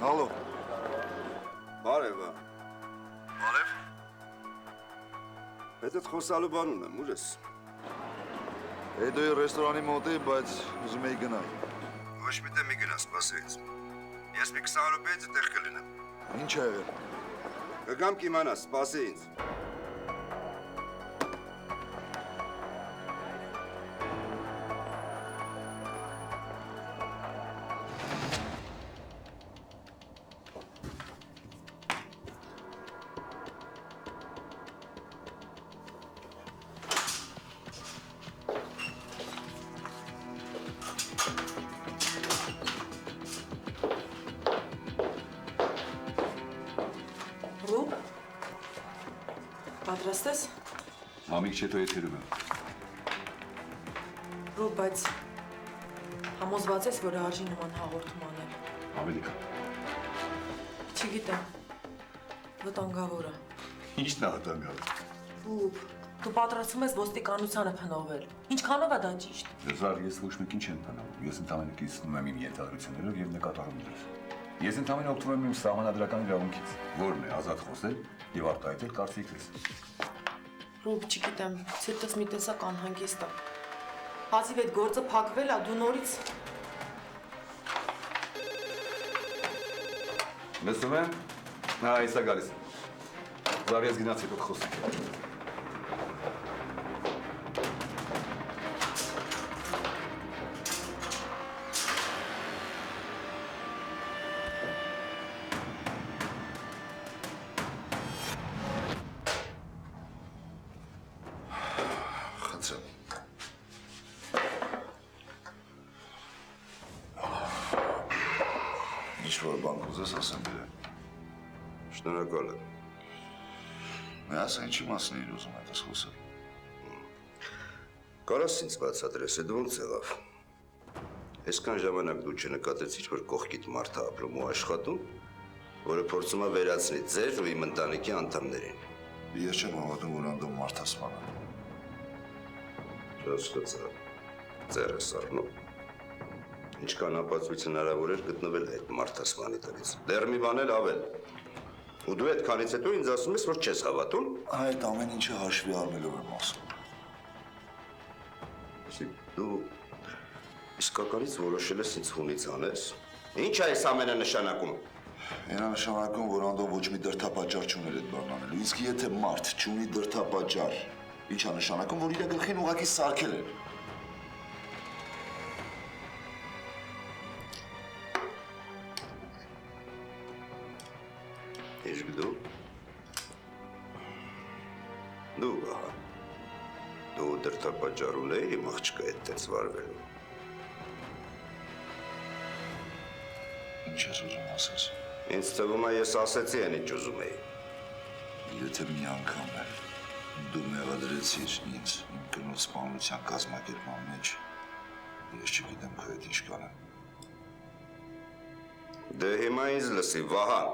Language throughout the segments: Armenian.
Ալո։ Բարև։ Բարև։ Հետդ խոսալու բան ունեմ, ուր ես։ Էդոյի ռեստորանի մոտ է, բայց ուզում էի գնալ։ Ոչ միտեղ մի գնա, սպասի ինձ։ Ես մի 20 րոպեից այդտեղ կլինեմ։ Ինչ ա եղել։ Կգամ կիմանաս, սպասի ինձ։ Պատրաստ ես։ Մամիկ չէ, թո եթերում եմ։ Ռուբ, բայց համոզված ես, որ արժի նման հաղորդում անել։ Ավելի քան։ Չգիտեմ, վտանգավոր է։ Ի՞նչն է վտանգավոր։ Ռուբ, դու պատրաստվում ես ոստիկանությանը փնովել։ Ինչքանով է դա ճիշտ։ Զար, ես ոչ մեկին չեմ փնովում։ Ես ընդամենը կիսվում եմ իմ ենթադրություններով եւ նկատառումներով։ Ես ընդամենը օգտվում եմ իմ սահմանադրական իրավունքից, որն է ազատ խոսել եւ արտահայտել կարծիքս։ Ռուբ, չգիտեմ, ցերտս մի տեսակ անհանգիստ է։ Հազիվ այդ գործը փակվել է, դու նորից… Լսում եմ։ Հա, այսա գալիս։ Զար, ես գնաց հետո խոսենք։ Ինչ-որ բան կուզես ասեմ իրեն։ Շնորհակալ եմ։ Ասա ինչի մասին էր ուզում այդպես խոսել։ Կարաս ինձ բացատրես, այդ ոնց եղավ։ Այսքան ժամանակ դու չնկատեցիր, որ կողքիդ մարդ է ապրում ու աշխատում, որը փորձում է վերացնել ձեր ու իմ ընտանիքի անդամներին։ Ես չեմ հավատում, որ անդամ մարդասպան է։ Չհասկացա, ձեր ես առնում։ Ինչքան ապացույց հնարավոր էր գտնվել այդ մարդասպանի տվից։ Դեռ մի բան էլ ավել։ Ու դու այդքանից հետո ինձ ասում ես, որ չես հավատում։ Այդ ամեն ինչը հաշվի առնելով եմ ասում։ Դու իսկականից որոշել ես ինձ հունից անես։ Ինչ է այս ամենը նշանակում։ Այն նշանակում, որ անդամ ոչ մի դրդապատճառ չուներ այդ բանն անելու։ Իսկ եթե մարդ չունի դրդապատճառ, ինչ է նշանակում, որ իր գլխին ուղղակի սարքել են։ Իսկ դու ահա, դու դրդապատճառ ունեի իմ աղջկա հետ տենց վարվելու։ Ինչ ես ուզում ասես։ Ինձ թվում է ես ասեցի այն ինչ ուզում էի։ Եթե մի անգամ էլ դու մեղադրեցիր ինձ իմ կնոջ սպանության կազմակերպման մեջ, ես չգիտեմ քո հետ ինչ կանեմ։ Դե հիմա ինձ լսի, Վահան։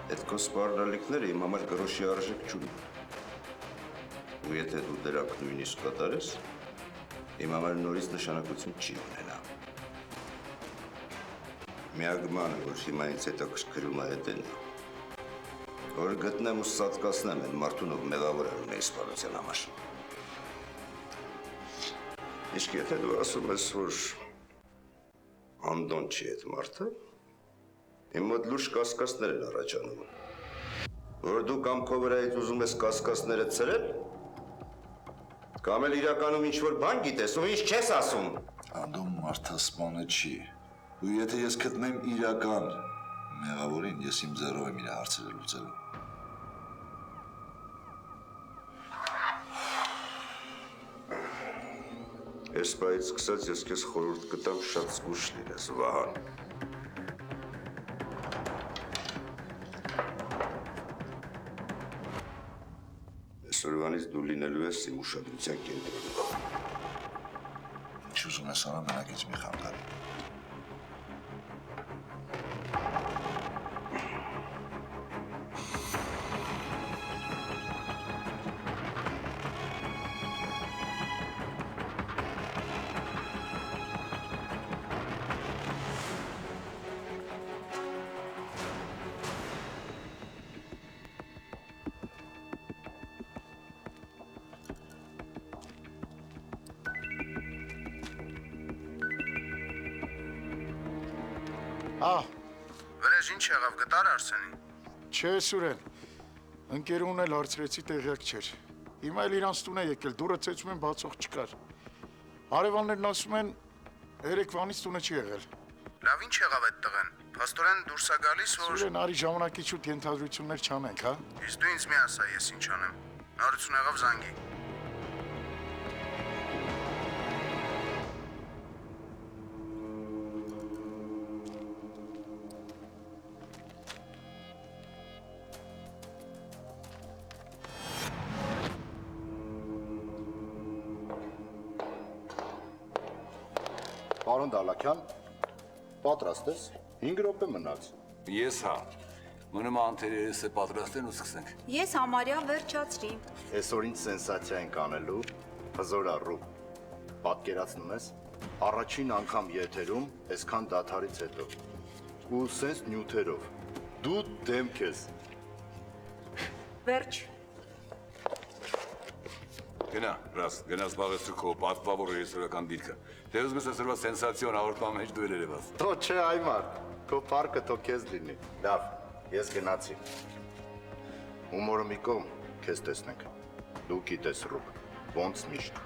Այդ քո սպառնալիքները իմ համար գրոշի արժեք չունի։ Ու եթե դու դրանք նույնիսկ կատարես, իմ համար նորից նշանակություն չի ունենա։ Միակ բանը, որ հիմա ինձ հետաքրքրում է հետն, որ գտնեմ ու սատկացնեմ այն մարդուն, ով մեղավոր է ունեի սպանության համար։ Իսկ եթե դու ասում ես, որ անդոն չի այդ մարդը, իմ մոտ լուրջ կասկածներ են առաջանում, որ դու կամ քո վրայից ուզում ես կասկածները ցրել, կամ էլ իրականում ինչ-որ բան գիտես ու ինչ չես ասում։ Անդոն մարդասպանը չի։ Ու եթե ես գտնեմ իրական մեղավորին, ես իմ ձեռով եմ իր հարցերը լուծելու։ Այս պահից սկսած ես քեզ խորհուրդ կտամ շատ զգուշ լինես, Վահան։ Այսօրվանից դու լինելու ես իմ ուշադրության կենտրոնում։ Ինչ ուզում ես անեմ, մենակից մի խանգարի։ Ահ, Վրեժ ինչ եղավ գտար Արսենին։ չէ Սուրեն, ընկերուհուն էլ հարցրեցի տեղյակ չէր։ Հիմա էլ իրանց տուն է եկել, դուրը ծեծում են բացող չկար։ Հարևաններն ասում են, երեկվանից տունը չի եղել։ Լավ ինչ եղավ այդ տղեն։ Փաստորեն դուրս է գալիս, որ Սուրեն, արի ժամանակի շուտ ենթադրություններ չանենք, հա։ իսկ դու ինձ մի ասա, ես ինչ անեմ։ Նորություն եղավ զանգի։ Պարոն Դալաքյան, պատրաստ ես։ 5 րոպե մնաց։ Ես հա։ Մնում անթերերս է պատրաստեն ու սկսենք։ Ես համարյա վերջացրի։ Այսօր ինչ սենսացիա ենք անելու, հզոր առու։ Պատկերացնում ես, առաջին անգամ եթերում այսքան դադարից հետո։ Ու սենց նյութերով։ Դու դեմք ես։ Վերջ։ Գնա, ռաս, գնա զբաղեցու քո պատվավոր ռեժիսորական դիրքը։ Դե ուզում ես այսօրվա սենսացիոն հաղորդման մեջ դու էլ երևաս։ Թո չէ այմար, քո պարկը թո քեզ լինի։ Լավ, ես գնացի։ Հումորը մի կողմ, քեզ տեսնենք։ Դու գիտես ռուկ, ոնց միշտ։